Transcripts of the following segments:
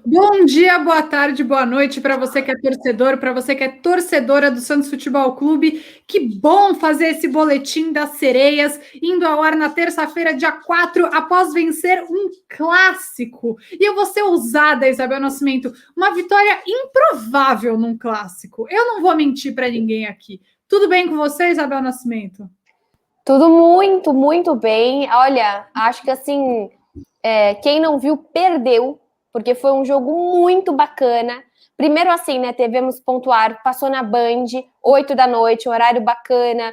Bom dia, boa tarde, boa noite para você que é torcedor, para você que é torcedora do Santos Futebol Clube. Que bom fazer esse boletim das sereias, indo ao ar na terça-feira, dia 4, após vencer um clássico. E eu vou ser ousada, Isabel Nascimento, uma vitória improvável num clássico. Eu não vou mentir para ninguém aqui. Tudo bem com você, Isabel Nascimento? Tudo muito, muito bem. Olha, acho que assim, quem não viu, perdeu, porque foi um jogo muito bacana. Primeiro, assim, né? Tivemos pontuar, passou na Band, 8 da noite, horário bacana,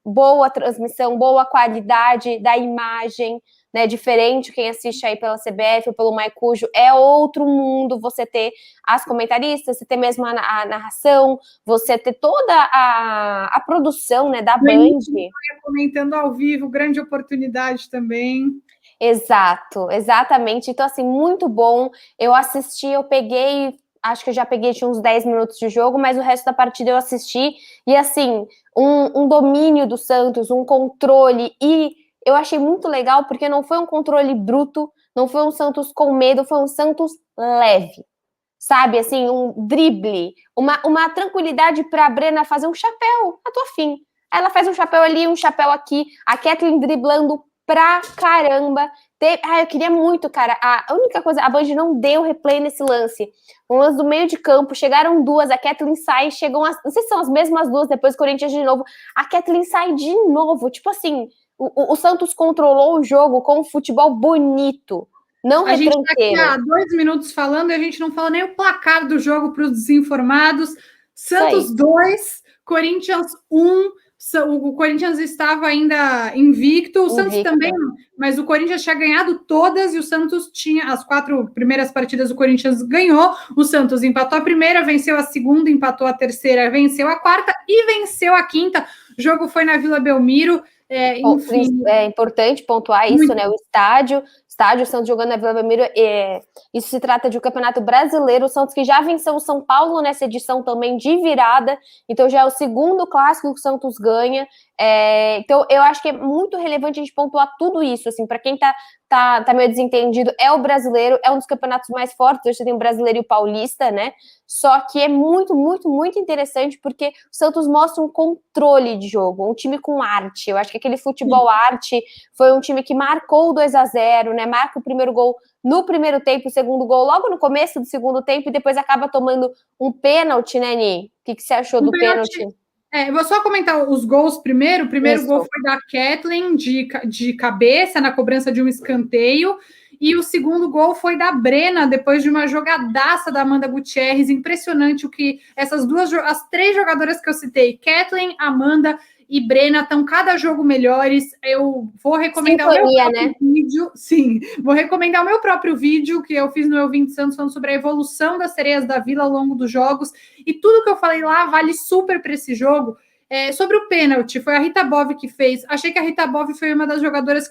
boa transmissão, boa qualidade da imagem, né? Diferente quem assiste aí pela CBF ou pelo Maicujo, é outro mundo você ter as comentaristas, você ter mesmo a narração, você ter toda a produção, né, da Band. Comentando ao vivo, grande oportunidade também. Exato, exatamente. Então, assim, muito bom. Eu assisti, eu peguei, acho que eu já peguei tinha uns 10 minutos de jogo, mas o resto da partida eu assisti. E, assim, um domínio do Santos, um controle. E eu achei muito legal, porque não foi um controle bruto, não foi um Santos com medo, foi um Santos leve. Sabe, assim, um drible, uma tranquilidade para a Brena fazer um chapéu, a tua fim. Ela faz um chapéu ali, um chapéu aqui, a Kathleen driblando pra caramba. Eu queria muito, cara. A única coisa, a Band não deu replay nesse lance. Um lance do meio de campo, chegaram duas, a Kathleen sai, chegam não sei se são as mesmas duas, depois o Corinthians de novo. A Kathleen sai de novo. Tipo assim, o Santos controlou o jogo com um futebol bonito. Não A gente está aqui retranqueiro. há 2 minutos falando e a gente não fala nem o placar do jogo para os desinformados. Isso aí. Santos 2, Corinthians 1. O Corinthians estava ainda invicto, o Santos também, Invicta. mas o Corinthians tinha ganhado todas e o Santos tinha as 4 primeiras partidas, o Corinthians ganhou, o Santos empatou a primeira, venceu a segunda, empatou a terceira, venceu a quarta e venceu a quinta. O jogo foi na Vila Belmiro, enfim. É importante pontuar isso, né? O estádio Santos jogando na Vila Belmiro, isso se trata de um campeonato brasileiro, o Santos que já venceu o São Paulo nessa edição também de virada, então já é o segundo clássico que o Santos ganha. Então eu acho que é muito relevante a gente pontuar tudo isso, assim, para quem tá meio desentendido, é o brasileiro, é um dos campeonatos mais fortes, hoje você tem o brasileiro e o paulista, né? Só que é muito, muito, muito interessante porque o Santos mostra um controle de jogo, um time com arte. Eu acho que aquele futebol arte foi um time que marcou o 2-0, né? Marca o primeiro gol no primeiro tempo, o segundo gol logo no começo do segundo tempo e depois acaba tomando um pênalti, né, Ni? O que você achou do pênalti? Eu vou só comentar os gols primeiro. O primeiro Isso. gol foi da Kathleen de cabeça na cobrança de um escanteio. E o segundo gol foi da Brena, depois de uma jogadaça da Amanda Gutierrez. Impressionante o que as 3 jogadoras que eu citei, Kathleen, Amanda e Brena, estão cada jogo melhores. Eu vou recomendar Sintonia, o meu próprio né? vídeo. Sim, vou recomendar o meu próprio vídeo que eu fiz no Eu Vim de Santos, falando sobre a evolução das sereias da Vila ao longo dos jogos. E tudo que eu falei lá vale super para esse jogo. Sobre o pênalti, foi a Rita Bove que fez. Achei que a Rita Bove foi uma das jogadoras,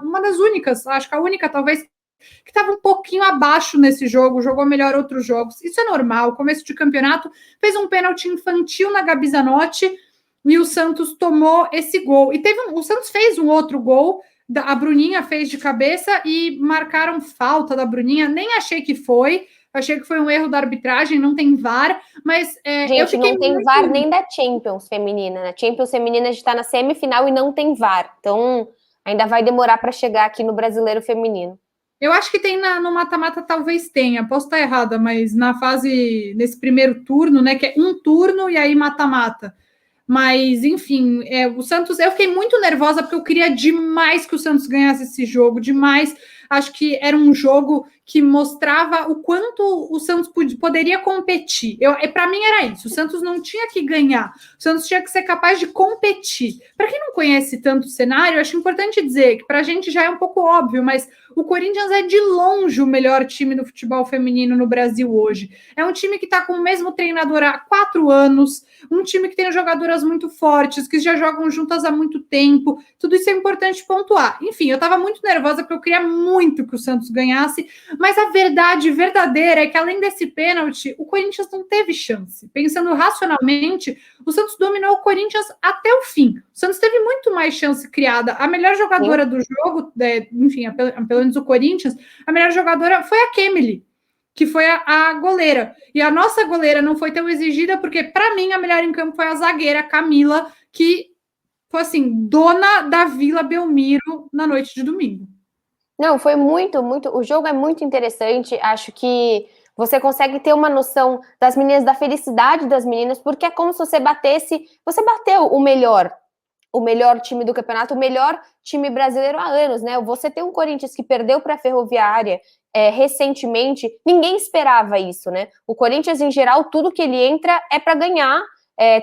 uma das únicas, acho que a única, talvez, que estava um pouquinho abaixo nesse jogo, jogou melhor outros jogos. Isso é normal, começo de campeonato, fez um pênalti infantil na Gabi Zanotti e o Santos tomou esse gol. E o Santos fez um outro gol, a Bruninha fez de cabeça e marcaram falta da Bruninha, nem achei que foi. Achei que foi um erro da arbitragem, não tem VAR, mas eu Gente, fiquei não tem muito. VAR nem da Champions feminina, né? Champions feminina a gente tá na semifinal e não tem VAR. Então, ainda vai demorar para chegar aqui no brasileiro feminino. Eu acho que tem no mata-mata, talvez tenha, posso estar errada, mas nesse primeiro turno, né, que é um turno e aí mata-mata. Mas, enfim, o Santos, eu fiquei muito nervosa porque eu queria demais que o Santos ganhasse esse jogo, demais. Acho que era um jogo que mostrava o quanto o Santos poderia competir. Para mim era isso. O Santos não tinha que ganhar, o Santos tinha que ser capaz de competir. Para quem não conhece tanto o cenário, acho importante dizer que para a gente já é um pouco óbvio, mas o Corinthians é de longe o melhor time do futebol feminino no Brasil hoje. É um time que está com o mesmo treinador há 4 anos, um time que tem jogadoras muito fortes, que já jogam juntas há muito tempo. Tudo isso é importante pontuar. Enfim, eu estava muito nervosa porque eu queria muito que o Santos ganhasse, mas a verdade verdadeira é que, além desse pênalti, o Corinthians não teve chance. Pensando racionalmente, o Santos dominou o Corinthians até o fim. O Santos teve muito mais chance criada. A melhor jogadora do jogo, enfim, pelo menos o Corinthians, a melhor jogadora foi a Kemily. que foi a goleira. E a nossa goleira não foi tão exigida, porque, para mim, a melhor em campo foi a zagueira Camila, que foi, assim, dona da Vila Belmiro na noite de domingo. Não, foi muito, muito. O jogo é muito interessante. Acho que você consegue ter uma noção das meninas, da felicidade das meninas, porque é como se você batesse. Você bateu o melhor time do campeonato, o melhor time brasileiro há anos, né? Você tem um Corinthians que perdeu para a Ferroviária recentemente, ninguém esperava isso, né? O Corinthians, em geral, tudo que ele entra é para ganhar,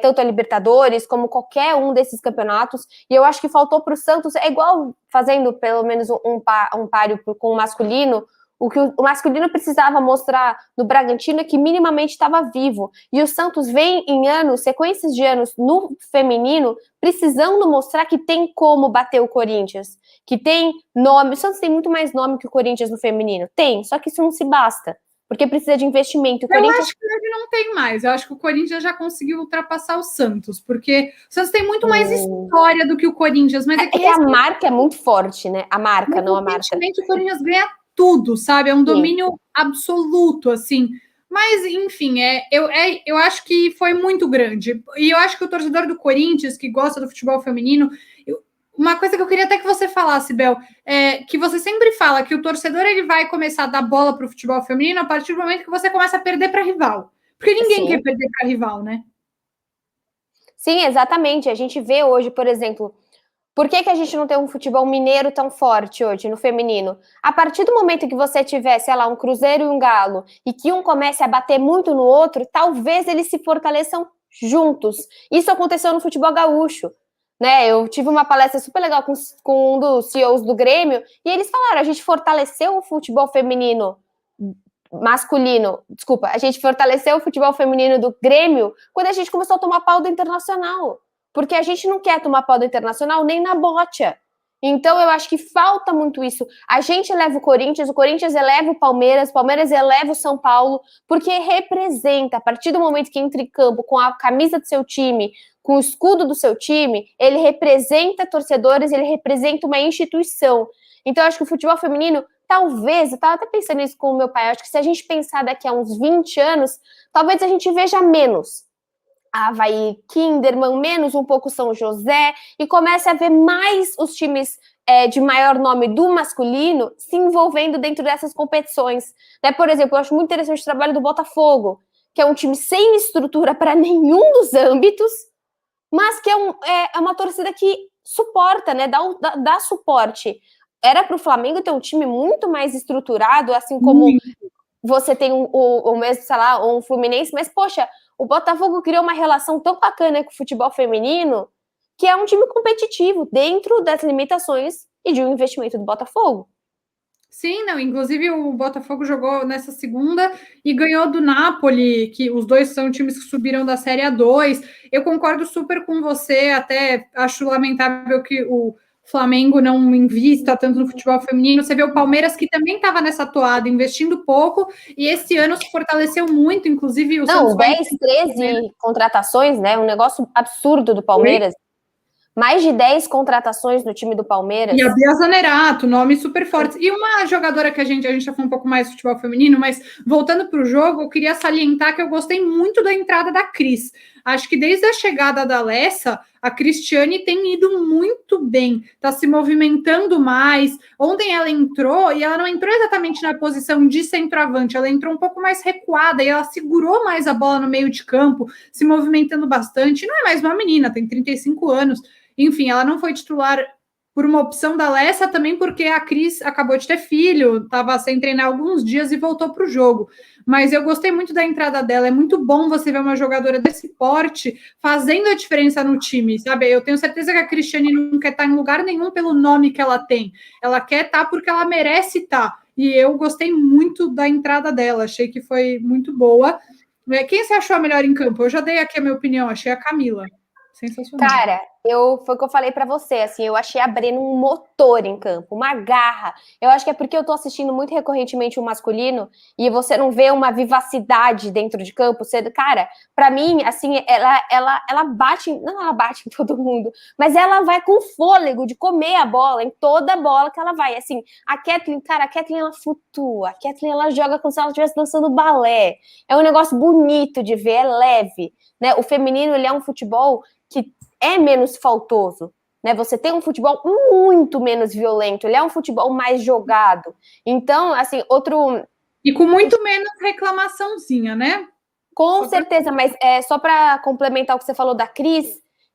tanto a Libertadores como qualquer um desses campeonatos, e eu acho que faltou para o Santos, é igual fazendo pelo menos um páreo com o masculino. O que o masculino precisava mostrar no Bragantino é que minimamente estava vivo. E o Santos vem em anos, sequências de anos no feminino, precisando mostrar que tem como bater o Corinthians, que tem nome. O Santos tem muito mais nome que o Corinthians no feminino. Tem, só que isso não se basta, porque precisa de investimento. Eu acho que ele não tem mais. Eu acho que o Corinthians já conseguiu ultrapassar o Santos, porque o Santos tem muito mais história do que o Corinthians. Mas é que a marca é muito forte, né? A marca, não a marca. O Corinthians ganha tudo, sabe? É um domínio absoluto, assim. Mas, enfim, eu acho que foi muito grande. E eu acho que o torcedor do Corinthians, que gosta do futebol feminino, uma coisa que eu queria até que você falasse, Bel, é que você sempre fala que o torcedor ele vai começar a dar bola para o futebol feminino a partir do momento que você começa a perder para rival. Porque ninguém quer perder para rival, né? Sim, exatamente. A gente vê hoje, por exemplo, por que a gente não tem um futebol mineiro tão forte hoje no feminino? A partir do momento que você tiver, sei lá, um Cruzeiro e um Galo, e que um comece a bater muito no outro, talvez eles se fortaleçam juntos. Isso aconteceu no futebol gaúcho, né? Eu tive uma palestra super legal com um dos CEOs do Grêmio, e eles falaram, a gente fortaleceu o futebol feminino masculino, desculpa, a gente fortaleceu o futebol feminino do Grêmio quando a gente começou a tomar pau do Internacional. Porque a gente não quer tomar pau do Internacional nem na bocha. Então, eu acho que falta muito isso. A gente eleva o Corinthians eleva o Palmeiras eleva o São Paulo, porque representa, a partir do momento que entra em campo com a camisa do seu time, com o escudo do seu time, ele representa torcedores, ele representa uma instituição. Então, eu acho que o futebol feminino, talvez, eu estava até pensando isso com o meu pai, acho que se a gente pensar daqui a uns 20 anos, talvez a gente veja menos Avaí Kinderman, menos um pouco São José, e comece a ver mais os times de maior nome do masculino se envolvendo dentro dessas competições. Né? Por exemplo, eu acho muito interessante o trabalho do Botafogo, que é um time sem estrutura para nenhum dos âmbitos, mas que é uma torcida que suporta, né? Dá suporte. Era para o Flamengo ter um time muito mais estruturado, assim como você tem o mesmo, sei lá, um Fluminense, mas, poxa, o Botafogo criou uma relação tão bacana com o futebol feminino que é um time competitivo dentro das limitações e de um investimento do Botafogo. Sim, não, inclusive o Botafogo jogou nessa segunda e ganhou do Napoli, que os dois são times que subiram da Série A2. Eu concordo super com você, até acho lamentável que o Flamengo não invista tanto no futebol feminino. Você vê o Palmeiras, que também estava nessa toada, investindo pouco, e esse ano se fortaleceu muito, inclusive o Santos 10, 13 contratações, né? Um negócio absurdo do Palmeiras. Mais de 10 contratações no time do Palmeiras. E a Bia Zanerato, nomes super fortes. E uma jogadora que a gente já falou um pouco mais de futebol feminino, mas voltando para o jogo, eu queria salientar que eu gostei muito da entrada da Cris. Acho que desde a chegada da Alessa, a Cristiane tem ido muito bem, está se movimentando mais. Ontem ela entrou, e ela não entrou exatamente na posição de centroavante, ela entrou um pouco mais recuada, e ela segurou mais a bola no meio de campo, se movimentando bastante. Não é mais uma menina, tem 35 anos. Enfim, ela não foi titular por uma opção da Alessa, também porque a Cris acabou de ter filho, estava sem treinar alguns dias e voltou para o jogo. Mas eu gostei muito da entrada dela, é muito bom você ver uma jogadora desse porte fazendo a diferença no time, sabe? Eu tenho certeza que a Cristiane não quer estar em lugar nenhum pelo nome que ela tem, ela quer estar porque ela merece estar, e eu gostei muito da entrada dela, achei que foi muito boa. Quem você achou a melhor em campo? Eu já dei aqui a minha opinião, achei a Camila sensacional. Cara, Foi o que eu falei pra você, assim, eu achei a Brena um motor em campo, uma garra. Eu acho que é porque eu tô assistindo muito recorrentemente o masculino e você não vê uma vivacidade dentro de campo. Cara, pra mim, assim, ela bate, não ela bate em todo mundo, mas ela vai com fôlego de comer a bola, em toda bola que ela vai. Assim, a Kathleen, ela flutua, a Kathleen, ela joga como se ela estivesse dançando balé. É um negócio bonito de ver, é leve, né? O feminino, ele é um futebol que é menos faltoso, né? Você tem um futebol muito menos violento, ele é um futebol mais jogado. Então, assim, outro... E com muito menos reclamaçãozinha, né? Com certeza, mas só para complementar o que você falou da Cris,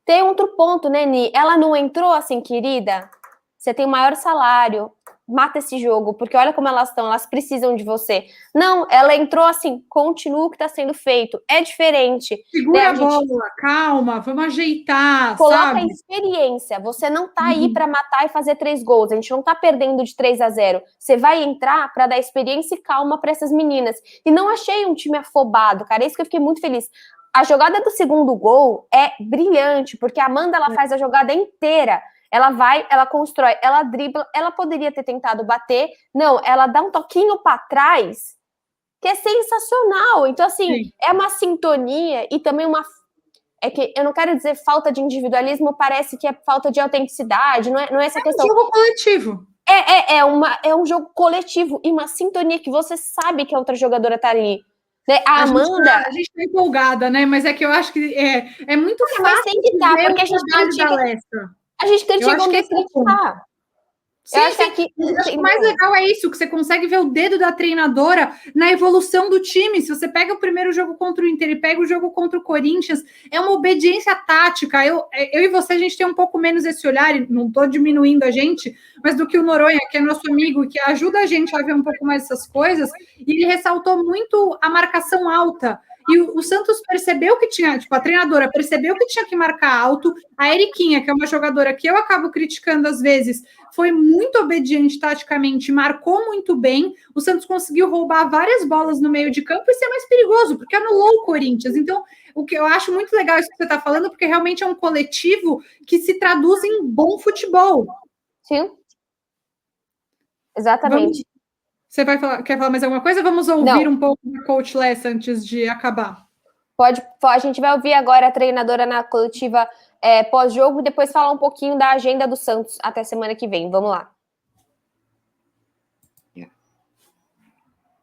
tem outro ponto, né, Ni? Ela não entrou assim, querida, você tem o maior salário, mata esse jogo, porque olha como elas estão, elas precisam de você. Não, ela entrou assim, continua o que está sendo feito, é diferente. Segura a bola, calma, vamos ajeitar, coloca sabe? a experiência, você não tá aí para matar e fazer 3 gols, a gente não tá perdendo de 3-0. Você vai entrar para dar experiência e calma para essas meninas. E não achei um time afobado, cara, é isso que eu fiquei muito feliz. A jogada do segundo gol é brilhante, porque a Amanda, ela faz a jogada inteira. Ela vai, ela constrói, ela dribla, ela poderia ter tentado bater. Não, ela dá um toquinho para trás, que é sensacional. Então, assim, sim, é uma sintonia e também uma... É que eu não quero dizer falta de individualismo, parece que é falta de autenticidade, não é essa questão. É um jogo coletivo. É um jogo coletivo e uma sintonia que você sabe que a outra jogadora tá ali. Né? A Amanda... a gente tá empolgada, né? Mas é que eu acho que é muito fácil. Mas tem que estar, porque a gente critica onde criticar. Sim, eu acho que o mais legal é isso, que você consegue ver o dedo da treinadora na evolução do time. Se você pega o primeiro jogo contra o Inter e pega o jogo contra o Corinthians, é uma obediência tática. Eu e você, a gente tem um pouco menos esse olhar, e não estou diminuindo a gente, mas do que o Noronha, que é nosso amigo, que ajuda a gente a ver um pouco mais essas coisas, e ele ressaltou muito a marcação alta. E o Santos percebeu que tinha, tipo, a treinadora percebeu que tinha que marcar alto. A Eriquinha, que é uma jogadora que eu acabo criticando às vezes, foi muito obediente taticamente, marcou muito bem. O Santos conseguiu roubar várias bolas no meio de campo e ser mais perigoso, porque anulou o Corinthians. Então, o que eu acho muito legal isso que você está falando, porque realmente é um coletivo que se traduz em bom futebol. Sim. Exatamente. Você quer falar mais alguma coisa? Vamos ouvir um pouco da Coach Lessa antes de acabar. A gente vai ouvir agora a treinadora na coletiva pós-jogo e depois falar um pouquinho da agenda do Santos até semana que vem. Vamos lá.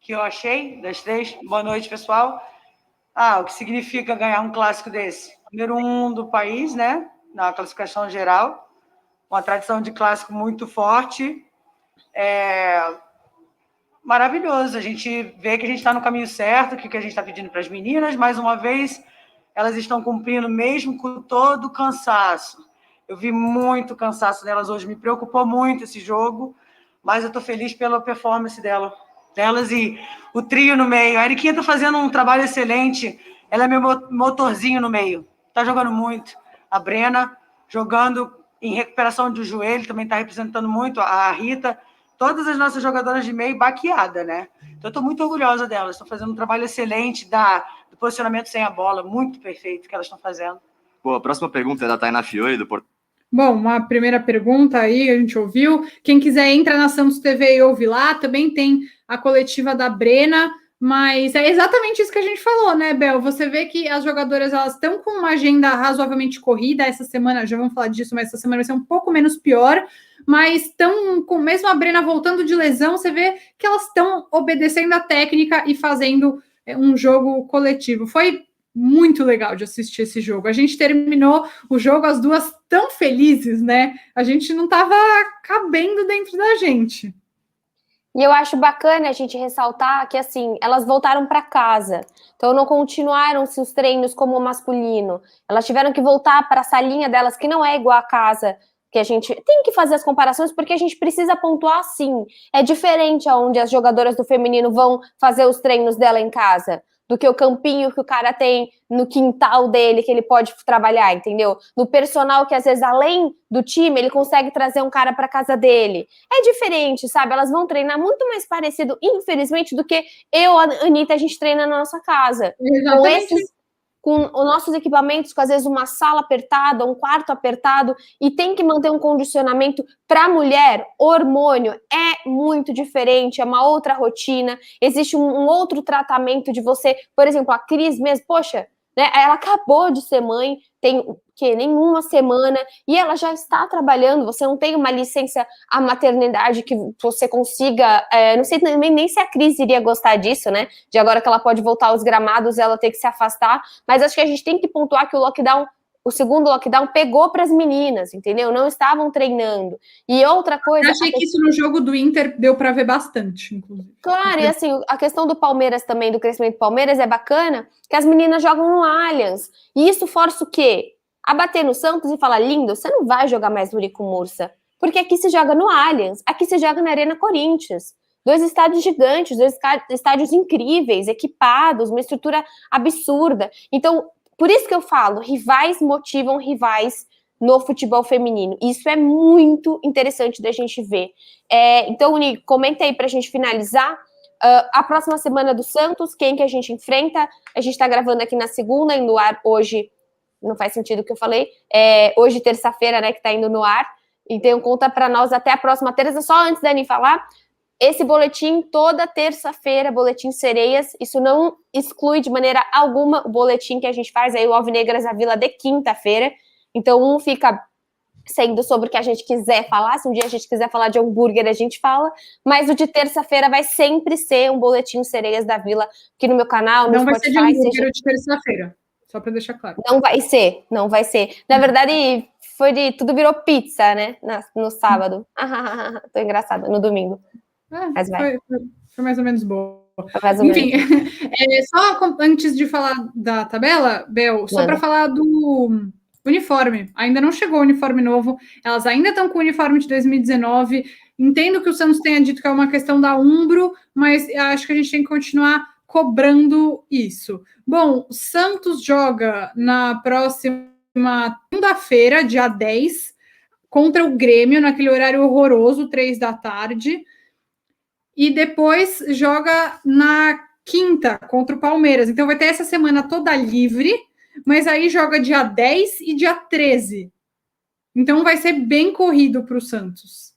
Que eu achei das 3. Boa noite, pessoal. O que significa ganhar um clássico desse? Número 1 do país, né? Na classificação geral. Uma tradição de clássico muito forte. Maravilhoso. A gente vê que a gente está no caminho certo, que o que a gente está pedindo para as meninas, mais uma vez, elas estão cumprindo mesmo com todo o cansaço. Eu vi muito cansaço delas hoje, me preocupou muito esse jogo, mas eu estou feliz pela performance delas e o trio no meio. A Eriquinha está fazendo um trabalho excelente, ela é meu motorzinho no meio, está jogando muito. A Brena jogando em recuperação do joelho, também está representando muito. A Rita, todas as nossas jogadoras de meio baqueada, né? Então, eu estou muito orgulhosa delas, estão fazendo um trabalho excelente do posicionamento sem a bola, muito perfeito que elas estão fazendo. Pô, a próxima pergunta é da Tainá Fiore, do Porto. Bom, uma primeira pergunta aí, a gente ouviu. Quem quiser, entra na Santos TV e ouve lá. Também tem a coletiva da Brena, mas é exatamente isso que a gente falou, né, Bel? Você vê que as jogadoras, elas estão com uma agenda razoavelmente corrida. Essa semana, já vamos falar disso, mas essa semana vai ser um pouco menos pior. Mas estão, com mesmo a Brena voltando de lesão, você vê que elas estão obedecendo a técnica e fazendo um jogo coletivo. Foi muito legal de assistir esse jogo. A gente terminou o jogo as duas tão felizes, né? A gente não estava cabendo dentro da gente. E eu acho bacana a gente ressaltar que, assim, elas voltaram para casa. Então, não continuaram-se os treinos como o masculino. Elas tiveram que voltar para a salinha delas, que não é igual a casa, que a gente tem que fazer as comparações, porque a gente precisa pontuar, sim. É diferente aonde as jogadoras do feminino vão fazer os treinos dela em casa, do que o campinho que o cara tem no quintal dele, que ele pode trabalhar, entendeu? No personal que, às vezes, além do time, ele consegue trazer um cara para casa dele. É diferente, sabe? Elas vão treinar muito mais parecido, infelizmente, do que eu, a Anitta, a gente treina na nossa casa. Exatamente. com os nossos equipamentos, com às vezes uma sala apertada, um quarto apertado, e tem que manter um condicionamento para a mulher, hormônio é muito diferente, é uma outra rotina, existe um outro tratamento de você, por exemplo, a Cris mesmo, poxa, né, ela acabou de ser mãe, tem nenhuma semana, e ela já está trabalhando, você não tem uma licença à maternidade que você consiga, não sei nem se a Cris iria gostar disso, né, de agora que ela pode voltar aos gramados, ela ter que se afastar, mas acho que a gente tem que pontuar que o segundo lockdown pegou para as meninas, entendeu? Não estavam treinando. E outra coisa... Eu achei que isso no jogo do Inter deu para ver bastante, inclusive. Claro, e assim, a questão do Palmeiras também, do crescimento do Palmeiras é bacana, que as meninas jogam no Allianz. E isso força o quê? A bater no Santos e falar, lindo, você não vai jogar mais no Eurico Mursa. Porque aqui se joga no Allianz, aqui se joga na Arena Corinthians. 2 estádios gigantes, 2 estádios incríveis, equipados, uma estrutura absurda. Então, por isso que eu falo, rivais motivam rivais no futebol feminino. Isso é muito interessante da gente ver. Então, Uni, comenta aí pra gente finalizar. A próxima semana do Santos, quem que a gente enfrenta? A gente tá gravando aqui na segunda, indo no ar hoje, não faz sentido o que eu falei, hoje, terça-feira, né, que tá indo no ar. Então, conta pra nós até a próxima terça. Só antes da Ani falar, esse boletim, toda terça-feira, boletim Sereias, isso não exclui de maneira alguma o boletim que a gente faz aí, o Alvinegras da Vila, de quinta-feira. Então, um fica sendo sobre o que a gente quiser falar, se um dia a gente quiser falar de hambúrguer, a gente fala, mas o de terça-feira vai sempre ser um boletim Sereias da Vila, aqui no meu canal, no não Spotify. Não vai ser de hambúrguer de terça-feira, só para deixar claro. Não vai ser. Na verdade, tudo virou pizza, né, no sábado. Tô engraçada, no domingo. Mas foi mais ou menos boa. Enfim, só antes de falar da tabela, Bel, só para falar do uniforme. Ainda não chegou o uniforme novo, elas ainda estão com o uniforme de 2019. Entendo que o Santos tenha dito que é uma questão da Umbro, mas acho que a gente tem que continuar cobrando isso. Bom, o Santos joga na próxima segunda-feira, dia 10, contra o Grêmio, naquele horário horroroso, 3 da tarde. E depois joga na quinta contra o Palmeiras. Então vai ter essa semana toda livre, mas aí joga dia 10 e dia 13. Então vai ser bem corrido para o Santos.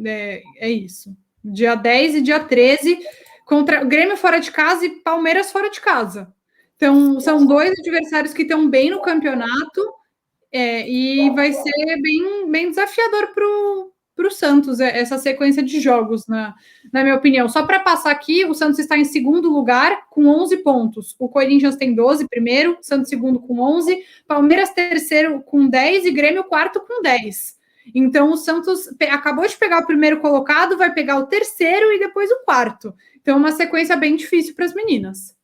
É isso. Dia 10 e dia 13 contra o Grêmio fora de casa e Palmeiras fora de casa. Então são 2 adversários que estão bem no campeonato e vai ser bem desafiador para o Santos, essa sequência de jogos, na minha opinião. Só para passar aqui, o Santos está em segundo lugar com 11 pontos. O Corinthians tem 12 primeiro, Santos segundo com 11, Palmeiras terceiro com 10 e Grêmio quarto com 10. Então, o Santos acabou de pegar o primeiro colocado, vai pegar o terceiro e depois o quarto. Então, uma sequência bem difícil para as meninas.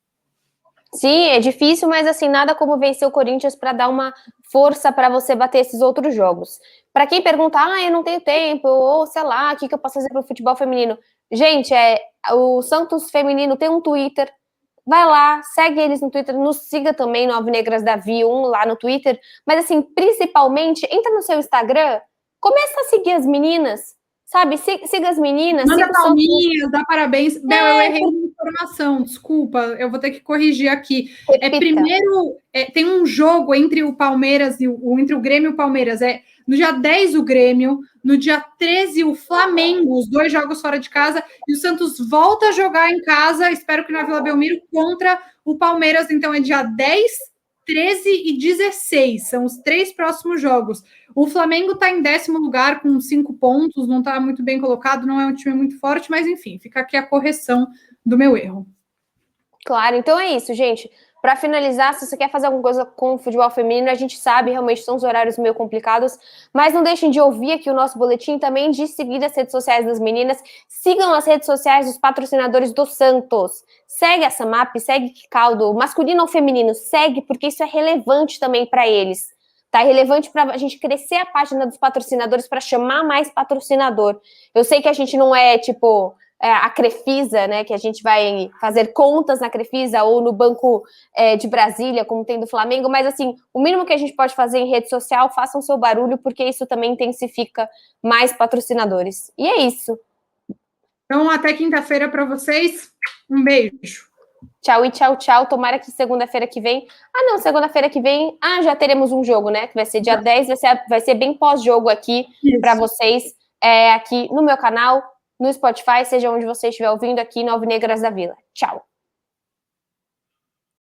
Sim, é difícil, mas assim, nada como vencer o Corinthians para dar uma força para você bater esses outros jogos. Para quem pergunta, eu não tenho tempo, ou sei lá, o que eu posso fazer para o futebol feminino? Gente, o Santos Feminino tem um Twitter, vai lá, segue eles no Twitter, nos siga também no Alvinegras da Vi1 lá no Twitter, mas assim, principalmente, entra no seu Instagram, começa a seguir as meninas, sabe? Siga as meninas. Manda palminhas, dá parabéns. Bel, eu errei uma informação, desculpa, eu vou ter que corrigir aqui. Primeiro, tem um jogo entre o Palmeiras entre o Grêmio e o Palmeiras. No dia 10 o Grêmio, no dia 13 o Flamengo, os 2 jogos fora de casa, e o Santos volta a jogar em casa, espero que na Vila Belmiro, contra o Palmeiras. Então é dia 10, 13 e 16, são os 3 próximos jogos. O Flamengo está em 10º lugar com 5 pontos, não está muito bem colocado, não é um time muito forte, mas enfim, fica aqui a correção do meu erro. Claro, então é isso, gente. Para finalizar, se você quer fazer alguma coisa com o futebol feminino, a gente sabe, realmente são os horários meio complicados, mas não deixem de ouvir aqui o nosso boletim, também de seguir as redes sociais das meninas, sigam as redes sociais dos patrocinadores do Santos, segue a Samap, segue Kicaldo, masculino ou feminino, segue, porque isso é relevante também para eles, tá? É relevante para a gente crescer a página dos patrocinadores, para chamar mais patrocinador. Eu sei que a gente não é, tipo... a Crefisa, né, que a gente vai fazer contas na Crefisa ou no Banco de Brasília, como tem do Flamengo, mas assim, o mínimo que a gente pode fazer em rede social, façam seu barulho, porque isso também intensifica mais patrocinadores. E é isso. Então, até quinta-feira para vocês. Um beijo. Tchau e tchau, tchau. Tomara que segunda-feira que vem... Ah, não, segunda-feira que vem... Ah, já teremos um jogo, né? Que vai ser dia 10, vai ser bem pós-jogo aqui para vocês, aqui no meu canal, no Spotify, seja onde você estiver ouvindo aqui no Alvinegras da Vila. Tchau.